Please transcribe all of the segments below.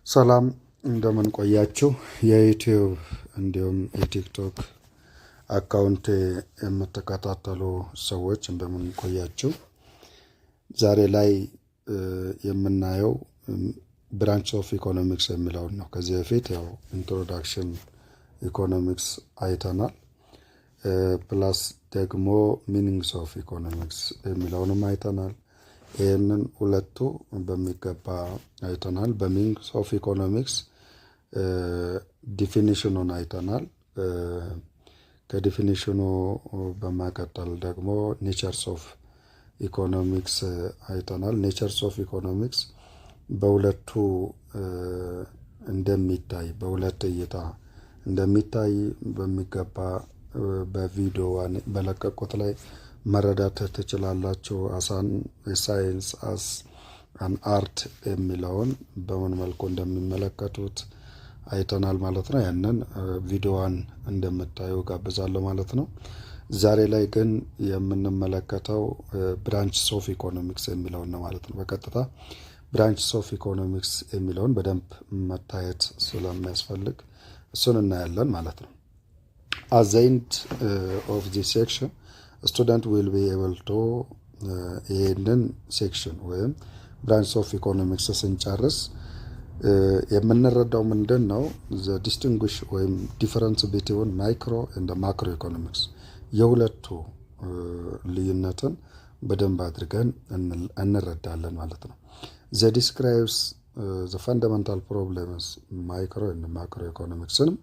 ሰላም እንደምን ቆያችሁ? የዩቲዩብ እንዲሁም የቲክቶክ አካውንት የምትከታተሉ ሰዎች እንደምን ቆያችሁ? ዛሬ ላይ የምናየው ብራንች ኦፍ ኢኮኖሚክስ የሚለውን ነው። ከዚህ በፊት ያው ኢንትሮዳክሽን ኢኮኖሚክስ አይተናል። ፕላስ ደግሞ ሚኒንግስ ኦፍ ኢኮኖሚክስ የሚለውንም አይተናል። ይህንን ሁለቱ በሚገባ አይተናል። በሚኒንግስ ኦፍ ኢኮኖሚክስ ዲፊኒሽኑን አይተናል። ከዲፊኒሽኑ በማቀጠል ደግሞ ኔቸርስ ኦፍ ኢኮኖሚክስ አይተናል። ኔቸርስ ኦፍ ኢኮኖሚክስ በሁለቱ እንደሚታይ በሁለት እይታ እንደሚታይ በሚገባ በቪዲዮ በለቀቁት ላይ መረዳት ትችላላችሁ። አሳን ሳይንስ አስ አን አርት የሚለውን በምን መልኩ እንደሚመለከቱት አይተናል ማለት ነው። ያንን ቪዲዮዋን እንደምታዩ ጋብዛለሁ ማለት ነው። ዛሬ ላይ ግን የምንመለከተው ብራንችስ ኦፍ ኢኮኖሚክስ የሚለውን ነው ማለት ነው። በቀጥታ ብራንችስ ኦፍ ኢኮኖሚክስ የሚለውን በደንብ መታየት ስለሚያስፈልግ እሱን እናያለን ማለት ነው። at the end of this section student will be able to ይህንን ሴክሽን ወይም ብራንች ኦፍ ኢኮኖሚክስ ስንጨርስ የምንረዳው ምንድን ነው? ዘ ዲስቲንጉሽ ወይም ዲፈረንስ ቢትዊን ማይክሮ እንደ ማክሮ ኢኮኖሚክስ የሁለቱ ልዩነትን በደንብ አድርገን እንረዳለን ማለት ነው። ዘ ዲስክራይብስ ዘ ፈንዳመንታል ፕሮብለምስ ማይክሮ እንደ ማክሮ ኢኮኖሚክስንም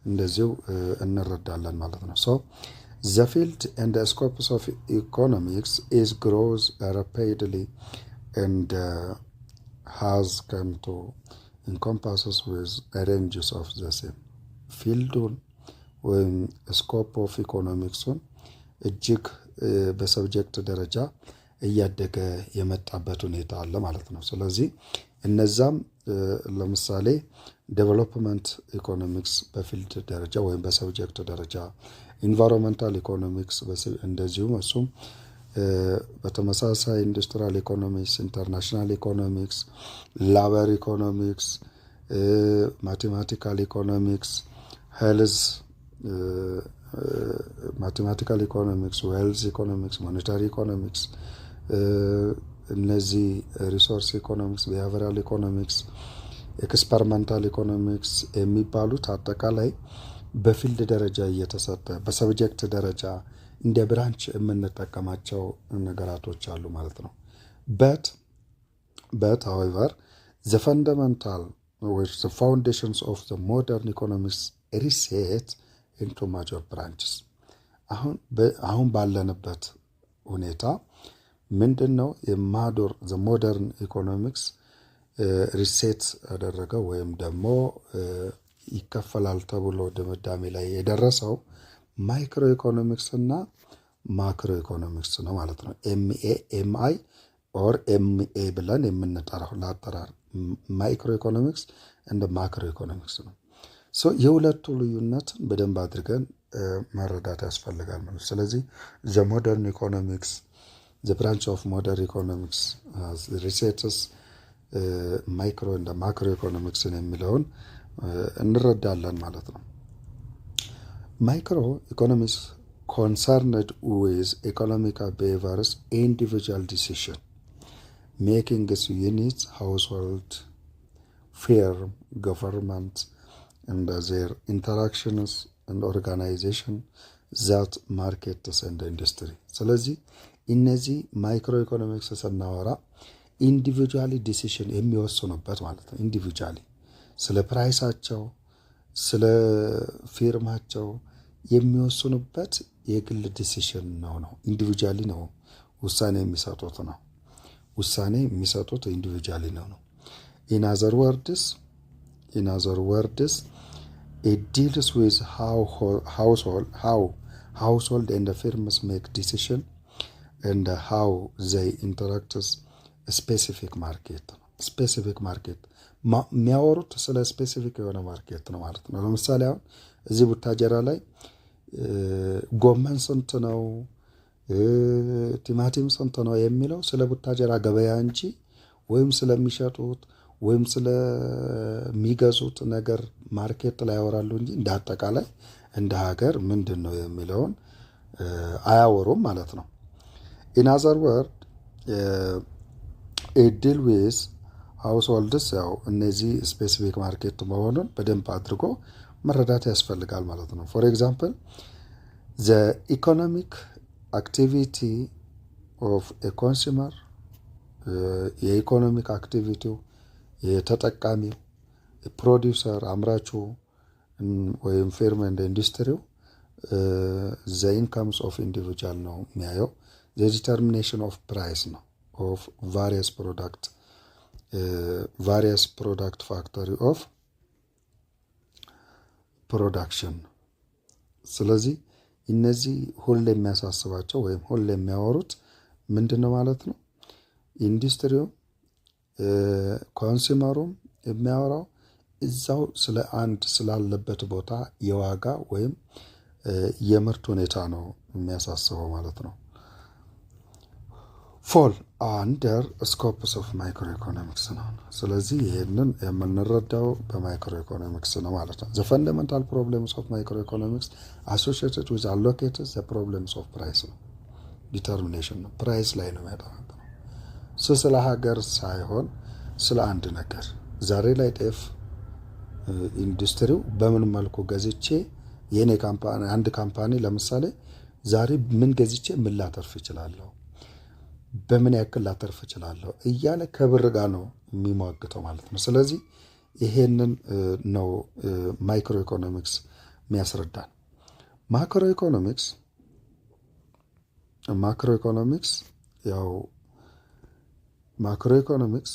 እንደዚሁ እንረዳለን ማለት ነው። ሶ the field and the scopes of economics is grows rapidly and has come to encompasses with ranges of the same ፊልዱን ወይም ስኮፕ ኦፍ ኢኮኖሚክሱን እጅግ በሰብጀክት ደረጃ እያደገ የመጣበት ሁኔታ አለ ማለት ነው። ስለዚህ እነዛም ለምሳሌ ዴቨሎፕመንት ኢኮኖሚክስ በፊልድ ደረጃ ወይም በሰብጀክት ደረጃ፣ ኢንቫይሮንመንታል ኢኮኖሚክስ እንደዚሁም እሱም በተመሳሳይ ኢንዱስትሪያል ኢኮኖሚክስ፣ ኢንተርናሽናል ኢኮኖሚክስ፣ ላበር ኢኮኖሚክስ፣ ማቴማቲካል ኢኮኖሚክስ፣ ሄልዝ ማቴማቲካል ኢኮኖሚክስ፣ ዌልዝ ኢኮኖሚክስ፣ ሞኔታሪ ኢኮኖሚክስ፣ እነዚህ ሪሶርስ ኢኮኖሚክስ፣ ቢሄቪራል ኢኮኖሚክስ፣ ኤክስፐሪመንታል ኢኮኖሚክስ የሚባሉት አጠቃላይ በፊልድ ደረጃ እየተሰጠ በሰብጀክት ደረጃ እንደ ብራንች የምንጠቀማቸው ነገራቶች አሉ ማለት ነው። but however the fundamental which the foundations of the modern economics reset into major branches አሁን ባለንበት ሁኔታ ምንድን ነው ሞደርን ኢኮኖሚክስ ሪሴት ያደረገው ወይም ደግሞ ይከፈላል ተብሎ ድምዳሜ ላይ የደረሰው ማይክሮ ኢኮኖሚክስ እና ማክሮ ኢኮኖሚክስ ነው ማለት ነው። ኤምአይ ኦር ኤምኤ ብለን የምንጠራው ለአጠራር ማይክሮ ኢኮኖሚክስ እንደ ማክሮ ኢኮኖሚክስ ነው። ሶ የሁለቱ ልዩነትን በደንብ አድርገን መረዳት ያስፈልጋል ማለት። ስለዚህ ዘ ሞደርን ኢኮኖሚክስ ዘ ብራንች ኦፍ ሞደርን ኢኮኖሚክስ ሪሴትስ ማይክሮ እንደ ማክሮ ኢኮኖሚክስን የሚለውን እንረዳለን ማለት ነው። ማይክሮ ኢኮኖሚክስ concerned with economical behaviors, individual decision making units, household, firm, government, and their interactions and organization that markets and industry። ስለዚህ እነዚህ ማይክሮ ኢኮኖሚክስ ስናወራ ኢንዲቪጁዋሊ ዲሲሽን የሚወስኑበት ማለት ነው። ኢንዲቪጁዋሊ ስለ ፕራይሳቸው፣ ስለ ፊርማቸው የሚወስኑበት የግል ዲሲሽን ነው። ኢንዲቪጁዋሊ ነው ውሳኔ የሚሰጡት ኢንዲቪጁዋሊ ነው። in other words it deals with how household and the firms make decision and how they interact ስፔሲፊክ ማርኬት የሚያወሩት ስለ ስፔሲፊክ የሆነ ማርኬት ነው ማለት ነው። ለምሳሌ አሁን እዚህ ቡታጀራ ላይ ጎመን ስንት ነው፣ ቲማቲም ስንት ነው የሚለው ስለ ቡታጀራ ገበያ እንጂ ወይም ስለሚሸጡት ወይም ስለሚገዙት ነገር ማርኬት ላይ ያወራሉ እንጂ እንደ አጠቃላይ እንደ ሀገር ምንድን ነው የሚለውን አያወሩም ማለት ነው። ኢን አዘር ወርድ ዲል ዊዝ ሃውስሆልድስ ያው እነዚህ ስፔሲፊክ ማርኬት መሆኑን በደንብ አድርጎ መረዳት ያስፈልጋል ማለት ነው። ፎር ኤግዛምፕል ዘ ኢኮኖሚክ አክቲቪቲ ኦፍ ኤ ኮንሱመር የኢኮኖሚክ አክቲቪቲው የተጠቃሚው ፕሮዲውሰር አምራቹ ወይም ፊርም እንደ ኢንዱስትሪው ዘ ኢንካምስ ኦፍ ኢንዲቪጁዋል ነው የሚያየው። ዘ ዲተርሚኔሽን ኦፍ ፕራይስ ነው ኦፍ ቫሪየስ ፕሮዳክት ፋክተሪ ኦፍ ፕሮዳክሽን። ስለዚህ እነዚህ ሁሌ የሚያሳስባቸው ወይም ሁሌ የሚያወሩት ምንድን ነው ማለት ነው። ኢንዱስትሪው ኮንሱመሩም የሚያወራው እዛው ስለ አንድ ስላለበት ቦታ የዋጋ ወይም የምርት ሁኔታ ነው የሚያሳስበው ማለት ነው። ፎል አንደር ስኮፕስ ኦፍ ማይክሮ ኢኮኖሚክስ ነው። ስለዚህ ይህንን የምንረዳው በማይክሮ ኢኮኖሚክስ ነው ማለት ነው። ዘ ፈንዳሜንታል ፕሮብለምስ ኦፍ ማይክሮ ኢኮኖሚክስ አሶሺየትድ ዊዝ አሎኬትድ ዘ ፕሮብለምስ ኦፍ ፕራይስ ነው። ዲተርሚኔሽን ነው፣ ፕራይስ ላይ ነው የሚያጠናጥነው። ስለ ሀገር ሳይሆን ስለ አንድ ነገር ዛሬ ላይ ጤፍ ኢንዱስትሪው በምን መልኩ ገዝቼ የኔ ካምፓኒ አንድ ካምፓኒ ለምሳሌ ዛሬ ምን ገዝቼ ምን ላተርፍ እችላለሁ፣ በምን ያክል ላተርፍ እችላለሁ እያለ ከብር ጋር ነው የሚሟግተው ማለት ነው። ስለዚህ ይሄንን ነው ማይክሮ ኢኮኖሚክስ የሚያስረዳን። ማክሮ ኢኮኖሚክስ ያው ማክሮ ኢኮኖሚክስ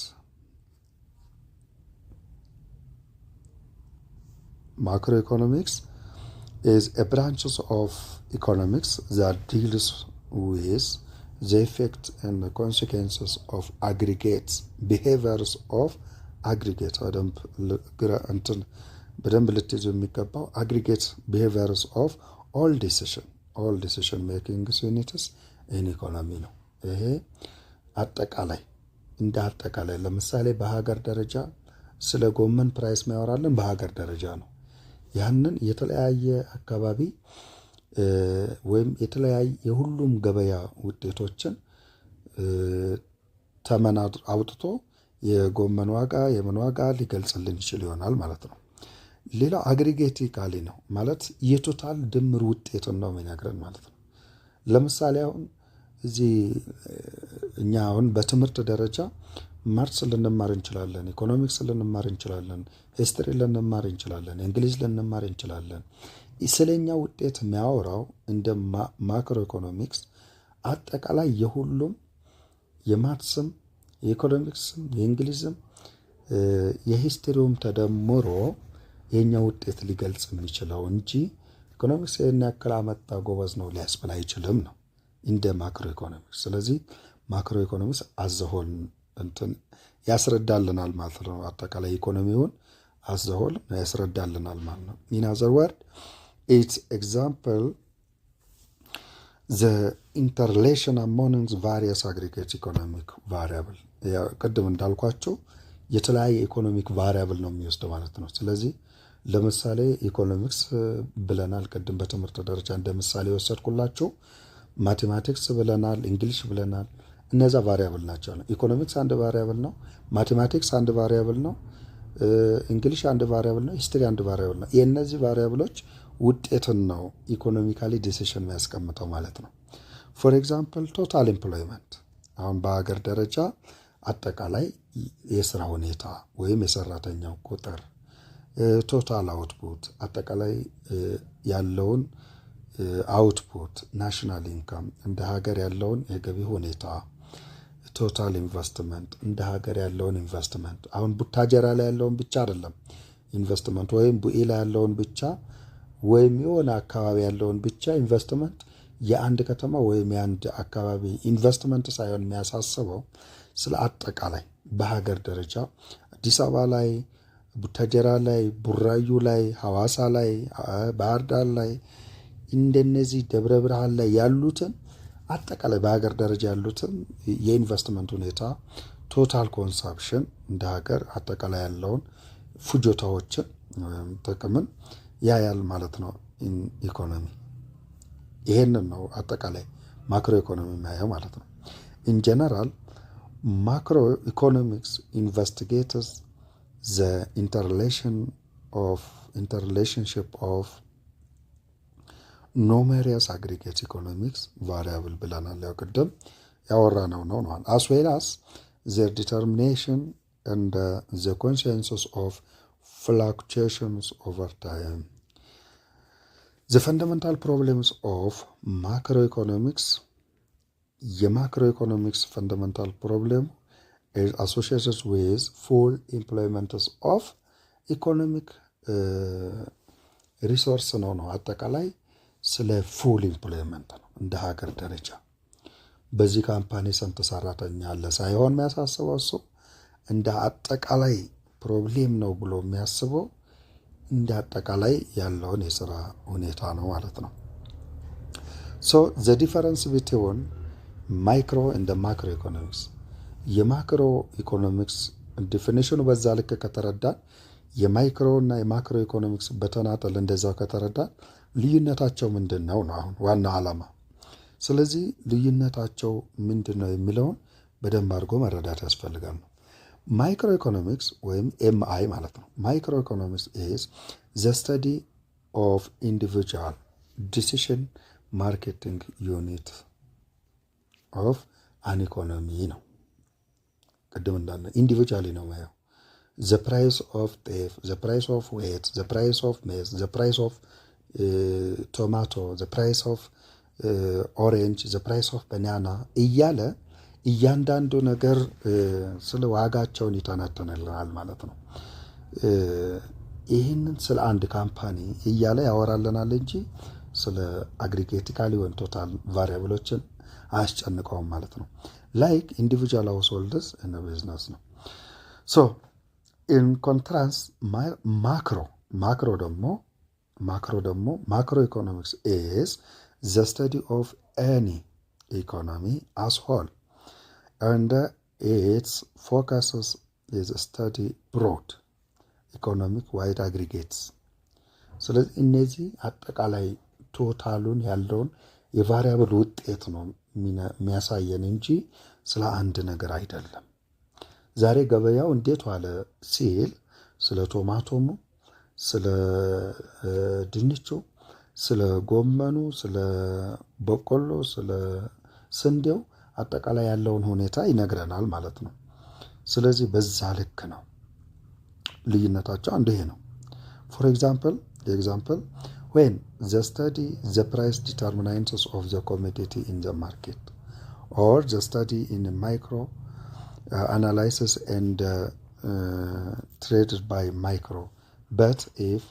is a branches of economics that deals with the effect and the consequences of aggregates behaviors of aggregate በደንብ ልትይዙ የሚገባው aggregate behaviors of all decision making units in economy ነው። ይሄ አጠቃላይ እንደ አጠቃላይ ለምሳሌ በሀገር ደረጃ ስለ ጎመን ፕራይስ የሚያወራልን በሀገር ደረጃ ነው። ያንን የተለያየ አካባቢ ወይም የተለያየ የሁሉም ገበያ ውጤቶችን ተመን አውጥቶ የጎመን ዋጋ የምን ዋጋ ሊገልጽልን ይችል ይሆናል ማለት ነው። ሌላው አግሪጌቲካሊ ነው ማለት የቶታል ድምር ውጤቱን ነው የሚነግረን ማለት ነው። ለምሳሌ አሁን እዚህ እኛ አሁን በትምህርት ደረጃ ማርስ ልንማር እንችላለን፣ ኢኮኖሚክስ ልንማር እንችላለን፣ ሂስትሪ ልንማር እንችላለን፣ እንግሊዝ ልንማር እንችላለን። ስለኛ ውጤት የሚያወራው እንደ ማክሮ ኢኮኖሚክስ አጠቃላይ የሁሉም የማትስም የኢኮኖሚክስም የእንግሊዝም የሂስትሪውም ተደምሮ የኛ ውጤት ሊገልጽ የሚችለው እንጂ ኢኮኖሚክስ ይህን ያክል አመጣ ጎበዝ ነው ሊያስብል አይችልም ነው እንደ ማክሮ ኢኮኖሚክስ። ስለዚህ ማክሮ ኢኮኖሚክስ አዘሆል እንትን ያስረዳልናል ማለት ነው። አጠቃላይ ኢኮኖሚውን አዘሆል ያስረዳልናል ማለት ነው። ኢን አዘር ወርድ ኢትስ ኤግዛምፕል ዘ ኢንተርሌሽን አሞንግ ቫሪየስ አግሪጌት ኢኮኖሚክ ቫሪያብል። ቅድም እንዳልኳቸው የተለያየ ኢኮኖሚክ ቫሪያብል ነው የሚወስደው ማለት ነው። ስለዚህ ለምሳሌ ኢኮኖሚክስ ብለናል፣ ቅድም በትምህርት ደረጃ እንደ ምሳሌ ወሰድኩላችሁ። ማቴማቲክስ ብለናል፣ እንግሊሽ ብለናል። እነዛ ቫሪያብል ናቸው ነው። ኢኮኖሚክስ አንድ ቫሪያብል ነው፣ ማቴማቲክስ አንድ ቫሪያብል ነው፣ እንግሊሽ አንድ ቫሪያብል ነው፣ ሂስትሪ አንድ ቫሪያብል ነው። የእነዚህ ቫሪያብሎች ውጤትን ነው ኢኮኖሚካሊ ዲሲሽን የሚያስቀምጠው ማለት ነው። ፎር ኤግዛምፕል ቶታል ኤምፕሎይመንት፣ አሁን በሀገር ደረጃ አጠቃላይ የስራ ሁኔታ ወይም የሰራተኛው ቁጥር፣ ቶታል አውትፑት አጠቃላይ ያለውን አውትፑት፣ ናሽናል ኢንካም እንደ ሀገር ያለውን የገቢ ሁኔታ፣ ቶታል ኢንቨስትመንት እንደ ሀገር ያለውን ኢንቨስትመንት። አሁን ቡታጀራ ላይ ያለውን ብቻ አይደለም ኢንቨስትመንት፣ ወይም ቡኢ ላይ ያለውን ብቻ ወይም የሆነ አካባቢ ያለውን ብቻ ኢንቨስትመንት። የአንድ ከተማ ወይም የአንድ አካባቢ ኢንቨስትመንት ሳይሆን የሚያሳስበው ስለ አጠቃላይ በሀገር ደረጃ አዲስ አበባ ላይ፣ ቡታጀራ ላይ፣ ቡራዩ ላይ፣ ሐዋሳ ላይ፣ ባህር ዳር ላይ እንደነዚህ ደብረ ብርሃን ላይ ያሉትን አጠቃላይ በሀገር ደረጃ ያሉትን የኢንቨስትመንት ሁኔታ ቶታል ኮንሳምፕሽን እንደ ሀገር አጠቃላይ ያለውን ፍጆታዎችን ወይም ጥቅምን ያያል ማለት ነው ኢኮኖሚ። ይሄንን ነው አጠቃላይ ማክሮ ኢኮኖሚ የሚያየው ማለት ነው። ኢን ጀነራል ማክሮ ኢኮኖሚክስ ኢንቨስቲጌትስ ዘ ኢንተርሪሌሽንሽፕ ኦፍ ኑሜሪየስ አግሪጌት ኢኮኖሚክስ ቫሪያብል ብለናል። ያው ቅድም ያወራነው ነው as well as their determination and the consequences of fluctuations over time. The fundamental problems of macroeconomics, የማክሮኢኮኖሚክስ ፈንዳሜንታል ፕሮብሌም is associated with full employment of economic ሪሶርስ ነው አጠቃላይ ስለ ፉል ኢምፕሎይመንት ነው እንደ ሀገር ደረጃ። በዚህ ካምፓኒ ስንት ሰራተኛ አለ ሳይሆን የሚያሳስበው እሱ እንደ አጠቃላይ ፕሮብሌም ነው ብሎ የሚያስበው እንደ አጠቃላይ ያለውን የሥራ ሁኔታ ነው ማለት ነው። So the difference between micro and the macroeconomics, የማክሮ ኢኮኖሚክስ ዲፊኒሽኑ በዛ ልክ ከተረዳን የማይክሮ እና የማክሮ ኢኮኖሚክስ በተናጠል እንደዛው ከተረዳን ልዩነታቸው ምንድነው ነው አሁን ዋና ዓላማ። ስለዚህ ልዩነታቸው ምንድነው የሚለውን በደንብ አድርጎ መረዳት ያስፈልጋል ነው። ማይክሮ ኢኮኖሚክስ ወይም ኤምአይ ማለት ነው። ማይክሮ ኢኮኖሚክስ is the study of individual decision marketing unit of an economy ነው። ቅድም እንዳለ ኢንዲቪጁዋሊ ነው ማየው። the price of beef, the price of wheat, the price of maize, the price of tomato, the price of orange, the price of banana እያለ እያንዳንዱ ነገር ስለ ዋጋቸውን ይተነትንልናል ማለት ነው። ይህንን ስለ አንድ ካምፓኒ እያለ ያወራልናል እንጂ ስለ አግሪጌቲካሊ ወይም ቶታል ቫሪያብሎችን አያስጨንቀውም ማለት ነው። ላይክ ኢንዲቪጁዋል ሃውስሆልድስ እና ቢዝነስ ነው። ሶ ኢን ኮንትራስት ማክሮ ኢኮኖሚክስ ኢዝ ዘ ስተዲ ኦፍ ኤኒ ኢኮኖሚ አስ ሆል and its focuses is study broad economic wide aggregates. ስለዚህ እነዚህ አጠቃላይ ቶታሉን ያለውን የቫሪያብል ውጤት ነው የሚያሳየን እንጂ ስለ አንድ ነገር አይደለም። ዛሬ ገበያው እንዴት ዋለ ሲል ስለ ቶማቶሙ፣ ስለ ድንቹ፣ ስለ ጎመኑ፣ ስለ በቆሎ፣ ስለ ስንዴው አጠቃላይ ያለውን ሁኔታ ይነግረናል ማለት ነው። ስለዚህ በዛ ልክ ነው ልዩነታቸው አንዱ ይሄ ነው። ፎር ኤግዛምፕል when the study the price determinants of the commodity in the market, or the study in micro analysis and traded by micro. But if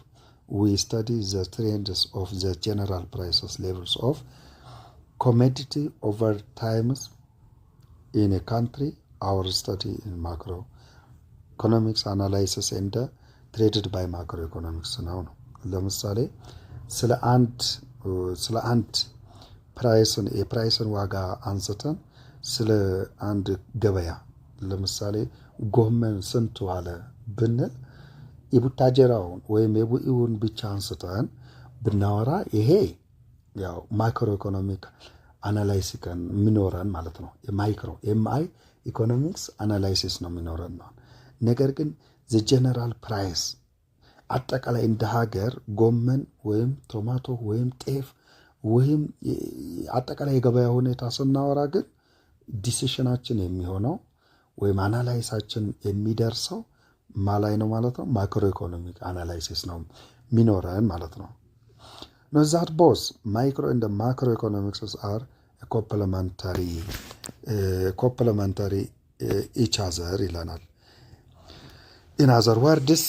we study the trends of the general prices levels of commodity over times in a country, our study in macroeconomics analysis and traded by macroeconomics ነው። ለምሳሌ ስለ አንድ የፕራይስን ዋጋ አንስተን ስለ አንድ ገበያ ለምሳሌ ጎመን ስንት ዋለ ብንል የቡታጀራውን ወይም የቡኢውን ብቻ አንስተን ብናወራ ይሄ ያው ማክሮ ኢኮኖሚክ አናላይሲስን የሚኖረን ማለት ነው። የማይክሮ ኤምአይ ኢኮኖሚክስ አናላይሲስ ነው የሚኖረን ነው። ነገር ግን ዘ ጀነራል ፕራይስ አጠቃላይ እንደ ሀገር ጎመን ወይም ቶማቶ ወይም ጤፍ ወይም አጠቃላይ የገበያ ሁኔታ ስናወራ ግን ዲሲሽናችን የሚሆነው ወይም አናላይሳችን የሚደርሰው ማላይ ነው ማለት ነው። ማክሮ ኢኮኖሚክ አናላይሲስ ነው የሚኖረን ማለት ነው። Note that both micro and macroeconomics are complementary each other ይለናል። In other words,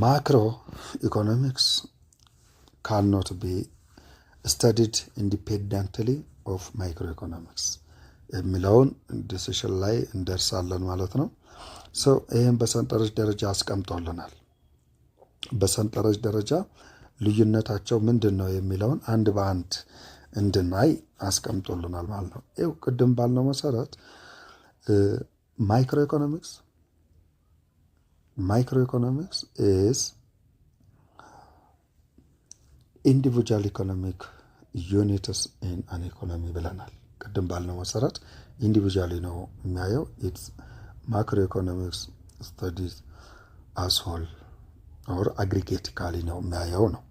macroeconomics cannot be studied independently of microeconomics የሚለውን ዲሲሽን ላይ እንደርሳለን ማለት ነው። ይህም በሰንጠረዥ ደረጃ አስቀምጦልናል። በሰንጠረዥ ደረጃ ልዩነታቸው ምንድን ነው የሚለውን አንድ በአንድ እንድናይ አስቀምጦልናል ማለት ነው። ይኸው ቅድም ባልነው መሰረት Microeconomics is ኢንዲቪጁዋል ኢኮኖሚክ ዩኒትስ ኢን አን ኢኮኖሚ ብለናል። ቅድም ባልነው መሰረት ኢንዲቪጁዋሊ ነው የሚያየው። ኢትስ ማክሮ ኢኮኖሚክስ ስተዲስ አስ ሆል ኦር አግሪጌቲካሊ ነው የሚያየው ነው።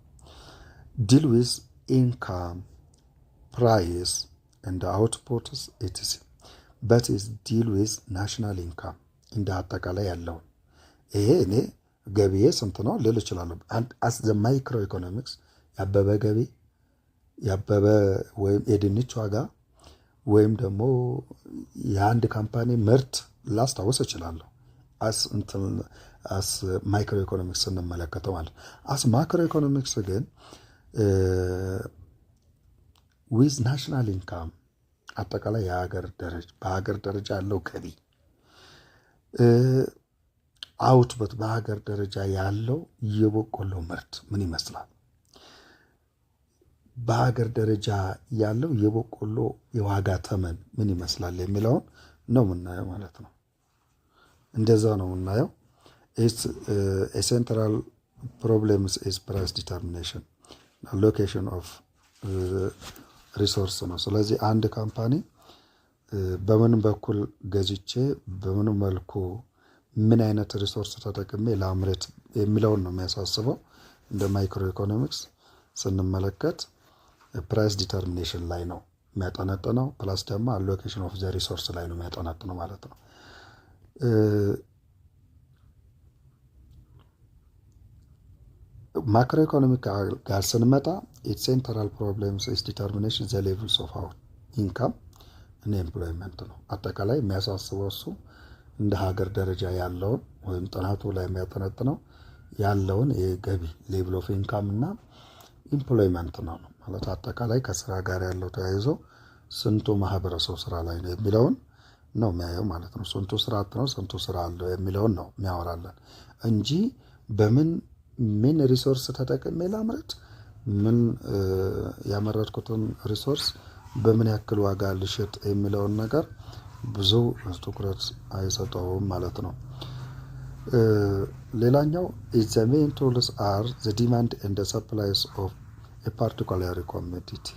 ዲል ዊዝ ኢንካም ፕራይስ እንደ አውትፑትስ ኢትስ በት ኢዝ ዲል ዊዝ ናሽናል ኢንካም እንደ አጠቃላይ ያለውን ይሄ እኔ ገቢዬ ስንት ነው ልል እችላለሁ። አስ ዘ ማይክሮ ኢኮኖሚክስ ያበበ ገቢ ያበበ ወይም የድንች ዋጋ ወይም ደግሞ የአንድ ካምፓኒ ምርት ላስታውስ እችላለሁ። አስ ማይክሮ ኢኮኖሚክስ ስንመለከተው ማለት አስ ማክሮ ኢኮኖሚክስ ግን ዊዝ ናሽናል ኢንካም አጠቃላይ በሀገር ደረጃ ያለው ገቢ አውትፑት በሀገር ደረጃ ያለው የበቆሎ ምርት ምን ይመስላል፣ በሀገር ደረጃ ያለው የበቆሎ የዋጋ ተመን ምን ይመስላል የሚለውን ነው የምናየው ማለት ነው። እንደዛ ነው የምናየው። ሴንትራል ፕሮብሌምስ ኢዝ ፕራይስ ዲተርሚኔሽን ሎኬሽን ኦፍ ሪሶርስ ነው። ስለዚህ አንድ ካምፓኒ በምን በኩል ገዝቼ በምን መልኩ ምን አይነት ሪሶርስ ተጠቅሜ ላምረት የሚለውን ነው የሚያሳስበው። እንደ ማይክሮ ኢኮኖሚክስ ስንመለከት ፕራይስ ዲተርሚኔሽን ላይ ነው የሚያጠነጥነው። ፕላስ ደግሞ አሎኬሽን ኦፍ ዘ ሪሶርስ ላይ ነው የሚያጠነጥነው ማለት ነው። ማክሮ ኢኮኖሚክ ጋር ስንመጣ ኢትስ ሴንትራል ፕሮብሌምስ ኢዝ ዲተርሚኔሽን ዘ ሌቭልስ ኦፍ አወር ኢንካም እና ኤምፕሎይመንት ነው። አጠቃላይ የሚያሳስበው እሱ እንደ ሀገር ደረጃ ያለውን ወይም ጥናቱ ላይ የሚያጠነጥነው ያለውን የገቢ ሌቭል ኦፍ ኢንካም እና ኢምፕሎይመንት ነው ማለት አጠቃላይ ከስራ ጋር ያለው ተያይዞ ስንቱ ማህበረሰብ ስራ ላይ ነው የሚለውን ነው የሚያየው ማለት ነው። ስንቱ ስራ አጥ ነው፣ ስንቱ ስራ አለው የሚለውን ነው የሚያወራለን እንጂ ምን ሪሶርስ ተጠቅሜ ላምረት፣ ምን ያመረትኩትን ሪሶርስ በምን ያክል ዋጋ ልሽጥ የሚለውን ነገር ብዙ ትኩረት አይሰጠውም ማለት ነው። ሌላኛው ዘ ሜን ቱልስ አር ዘ ዲማንድ ኤንድ ሰፕላይስ ኦፍ የፓርቲኩላር ኮሞዲቲ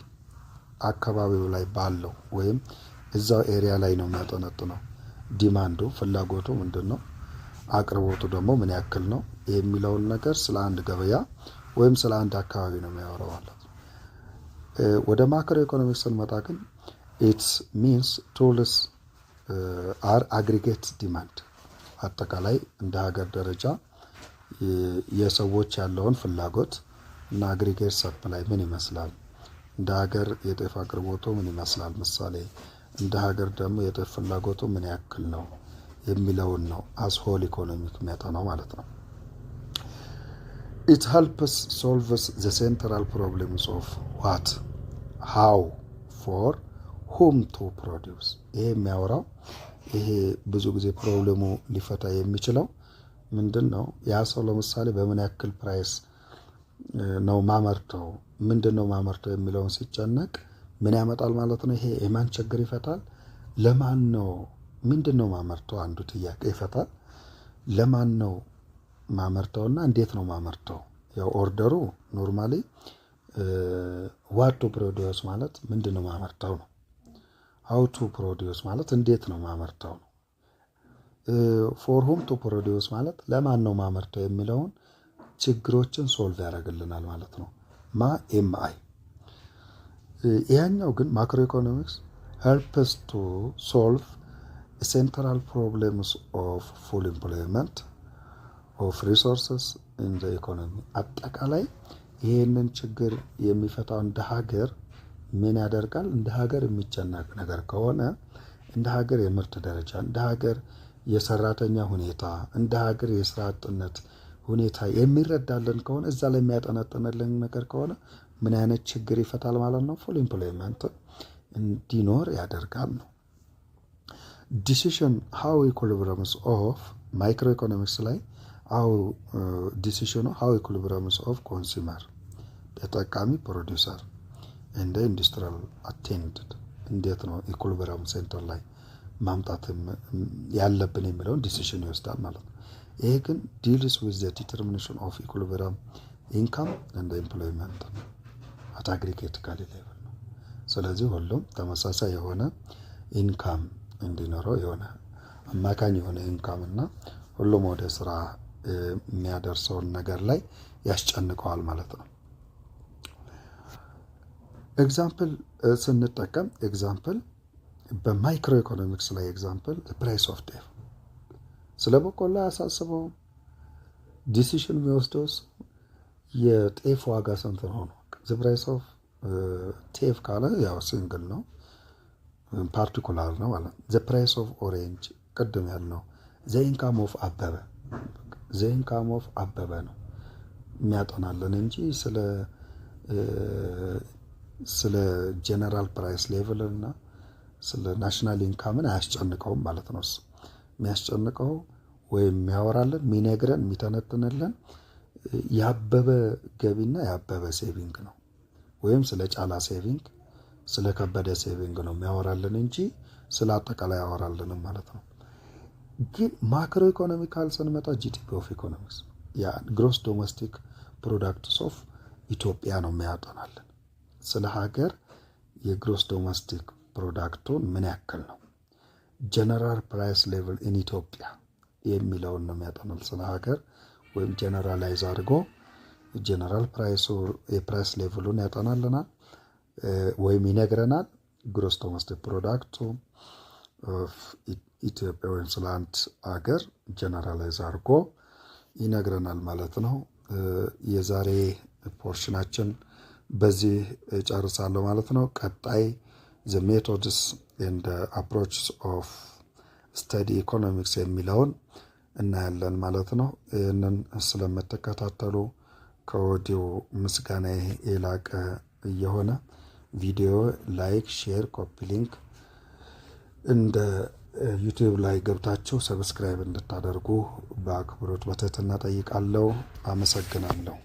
አካባቢው ላይ ባለው ወይም እዛው ኤሪያ ላይ ነው የሚያጠነጥነው። ዲማንዱ ፍላጎቱ ምንድን ነው፣ አቅርቦቱ ደግሞ ምን ያክል ነው የሚለውን ነገር ስለ አንድ ገበያ ወይም ስለ አንድ አካባቢ ነው የሚያወራው ማለት ነው። ወደ ማክሮ ኢኮኖሚክስ ስንመጣ ግን ኢትስ ሚንስ ቱልስ አር አግሪጌት ዲማንድ አጠቃላይ እንደ ሀገር ደረጃ የሰዎች ያለውን ፍላጎት እና አግሪጌት ሰፕላይ ምን ይመስላል፣ እንደ ሀገር የጤፍ አቅርቦቱ ምን ይመስላል፣ ምሳሌ እንደ ሀገር ደግሞ የጤፍ ፍላጎቱ ምን ያክል ነው የሚለውን ነው አስሆል ኢኮኖሚክ የሚያጠናው ማለት ነው። ኢት ሄልፕስ ሶልቭስ ዘ ሴንትራል ፕሮብሌምስ ኦፍ ዋት ሃው ፎር ሁም ቱ ፕሮዲውስ። ይሄ የሚያወራው ይሄ ብዙ ጊዜ ፕሮብሌሙ ሊፈታ የሚችለው ምንድን ነው፣ ያ ሰው ለምሳሌ በምን ያክል ፕራይስ ነው ማመርተው፣ ምንድን ነው ማመርተው የሚለውን ሲጨነቅ ምን ያመጣል ማለት ነው። ይሄ የማን ችግር ይፈታል፣ ለማን ነው ምንድን ነው ማመርተው አንዱ ጥያቄ ይፈታል። ለማን ነው ማመርተውና እንዴት ነው ማመርተው። ያው ኦርደሩ ኖርማሊ ዋት ቱ ፕሮዲውስ ማለት ምንድን ነው ማመርተው ነው። ሃው ቱ ፕሮዲውስ ማለት እንዴት ነው ማመርተው ነው። ፎር ሁም ቱ ፕሮዲውስ ማለት ለማን ነው ማመርተው የሚለውን ችግሮችን ሶልቭ ያደርግልናል ማለት ነው። ኤምአይ ይሄኛው ግን ማክሮ ኢኮኖሚክስ ሄልፕስ ቱ ሶልቭ ሴንትራል ፕሮብሌምስ ኦፍ ፉል ኤምፕሎይመንት ኦፍ ሪሶርስስ ኢን ዘ ኢኮኖሚ። አጠቃላይ ይህንን ችግር የሚፈታው እንደ ሀገር ምን ያደርጋል፣ እንደ ሀገር የሚጨነቅ ነገር ከሆነ እንደ ሀገር የምርት ደረጃ፣ እንደ ሀገር የሰራተኛ ሁኔታ፣ እንደ ሀገር የስራ አጥነት ሁኔታ የሚረዳልን ከሆነ እዛ ላይ የሚያጠነጥንልን ነገር ከሆነ ምን አይነት ችግር ይፈታል ማለት ነው። ፉል ኤምፕሎይመንት እንዲኖር ያደርጋል ነው። ዲሲሽን ሃው ኢኩሊብረምስ ኦፍ ማይክሮ ኢኮኖሚክስ ላይ ዲሲሽኑ ሃው ኢኩሊብረምስ ኦፍ ኮንሱመር ተጠቃሚ ፕሮዲውሰር እንደ ኢንዱስትሪያል አቴንድድ እንዴት ነው ኢኩሊብረም ሴንተር ላይ ማምጣት ያለብን የሚለውን ዲሲሽን ይወስዳል ማለት ነው። ይሄ ግን ዲልስ ዊዝ ዘ ዲተርሚኔሽን ኦፍ ኢኩሊብሪየም ኢንካም ኤንድ ኤምፕሎይመንት አት አግሪጌቲካሊ ሌቭል ነው። ስለዚህ ሁሉም ተመሳሳይ የሆነ ኢንካም እንዲኖረው የሆነ አማካኝ የሆነ ኢንካም እና ሁሉም ወደ ስራ የሚያደርሰውን ነገር ላይ ያስጨንቀዋል ማለት ነው። ኤግዛምፕል ስንጠቀም ኤግዛምፕል በማይክሮ ኢኮኖሚክስ ላይ ኤግዛምፕል ፕራይስ ኦፍ ጤፍ ስለ በቆሎ አያሳስበውም። ዲሲሽን የሚወስደውስ የጤፍ ዋጋ ስንት ሆኖ ፕራይስ ኦፍ ጤፍ ካለ ያው ሲንግል ነው ፓርቲኩላር ነው ማለት ነው። ዘ ፕራይስ ኦፍ ኦሬንጅ ቅድም ያልነው ዘ ኢንካም ኦፍ አበበ ነው የሚያጠናለን እንጂ ስለ ጀነራል ፕራይስ ሌቭል እና ስለ ናሽናል ኢንካምን አያስጨንቀውም ማለት ነው። የሚያስጨንቀው ወይም የሚያወራልን የሚነግረን የሚተነትንልን የአበበ ገቢና የአበበ ሴቪንግ ነው። ወይም ስለ ጫላ ሴቪንግ ስለ ከበደ ሴቪንግ ነው የሚያወራልን እንጂ ስለ አጠቃላይ ያወራልንም ማለት ነው። ግን ማክሮ ኢኮኖሚካል ስንመጣ ጂዲፒ ኦፍ ኢኮኖሚክስ ያ ግሮስ ዶሜስቲክ ፕሮዳክትስ ኦፍ ኢትዮጵያ ነው የሚያጠናልን። ስለ ሀገር የግሮስ ዶሜስቲክ ፕሮዳክቱን ምን ያክል ነው፣ ጀነራል ፕራይስ ሌቭል ኢን ኢትዮጵያ የሚለውን ነው የሚያጠናል ስለ ሀገር። ወይም ጀነራላይዝ አድርጎ ጀነራል ፕራይሱ የፕራይስ ሌቭሉን ያጠናልናል ወይም ይነግረናል። ግሮስ ዶሜስቲክ ፕሮዳክቱ ኢትዮጵያ ወይም ስለ አንድ ሀገር ጀነራላይዝ አድርጎ ይነግረናል ማለት ነው። የዛሬ ፖርሽናችን በዚህ ጨርሳለሁ ማለት ነው። ቀጣይ ዘ ሜቶድስ ኤንድ አፕሮችስ ኦፍ ስተዲ ኢኮኖሚክስ የሚለውን እናያለን ማለት ነው። ይህንን ስለምትከታተሉ ከወዲሁ ምስጋና የላቀ እየሆነ ቪዲዮ ላይክ፣ ሼር፣ ኮፒ ሊንክ እንደ ዩቲዩብ ላይ ገብታችሁ ሰብስክራይብ እንድታደርጉ በአክብሮት በትህትና ጠይቃለሁ። አመሰግናለሁ።